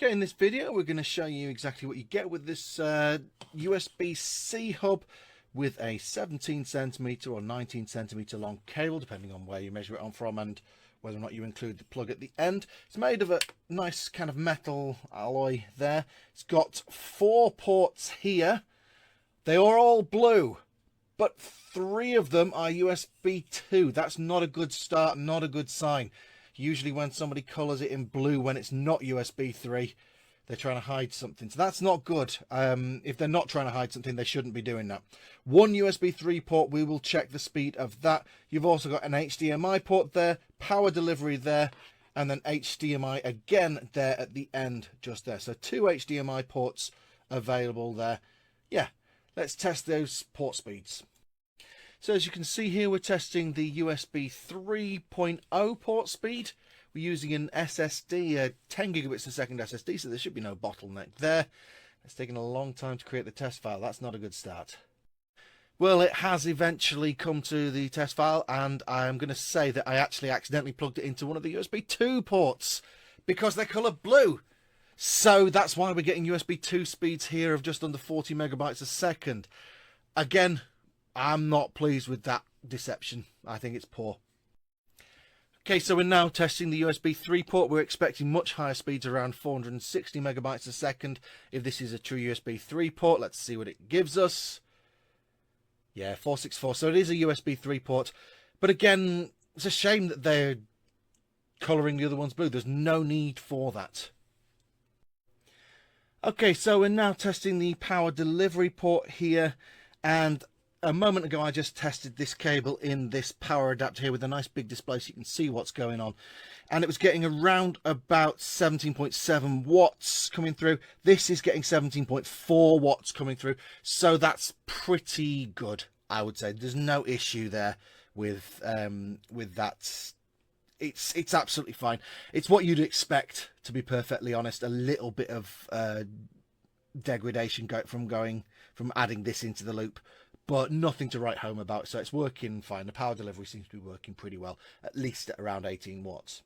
Okay, in this video we're going to show you exactly what you get with this USB-C hub with a 17 centimeter or 19 centimeter long cable, depending on where you measure it on from and whether or not you include the plug at the end. It's made of a nice kind of metal alloy there. It's got 4 ports here. They are all blue, but 3 of them are USB 2. That's not a good start, not a good sign. Usually when somebody colours it in blue when it's not USB 3, they're trying to hide something. So that's not good. If they're not trying to hide something, they shouldn't be doing that. 1 USB 3 port, we will check the speed of that. You've also got an HDMI port there, power delivery there, and then HDMI again there at the end, just there. So 2 HDMI ports available there. Yeah, let's test those port speeds. So as you can see here, we're testing the USB 3.0 port speed. We're using an SSD, a 10 gigabits a second SSD, so there should be no bottleneck there. It's taken a long time to create the test file. That's not a good start. Well, it has eventually come to the test file, and I'm going to say that I actually accidentally plugged it into one of the USB 2 ports because they're coloured blue. So that's why we're getting USB 2 speeds here of just under 40 megabytes a second. Again, I'm not pleased with that deception. I think it's poor. Okay, so we're now testing the USB 3 port. We're expecting much higher speeds, around 460 megabytes a second. If this is a true USB 3 port, let's see what it gives us. Yeah, 464. So it is a USB 3 port. But again, it's a shame that they're colouring the other ones blue. There's no need for that. Okay, so we're now testing the power delivery port here, and a moment ago I just tested this cable in this power adapter here with a nice big display so you can see what's going on, and it was getting around about 17.7 watts coming through. This is getting 17.4 watts coming through, so that's pretty good, I would say. There's no issue there with that. It's absolutely fine. It's what you'd expect, to be perfectly honest. A little bit of degradation from adding this into the loop, but nothing to write home about. So it's working fine. The power delivery seems to be working pretty well, at least at around 18 watts.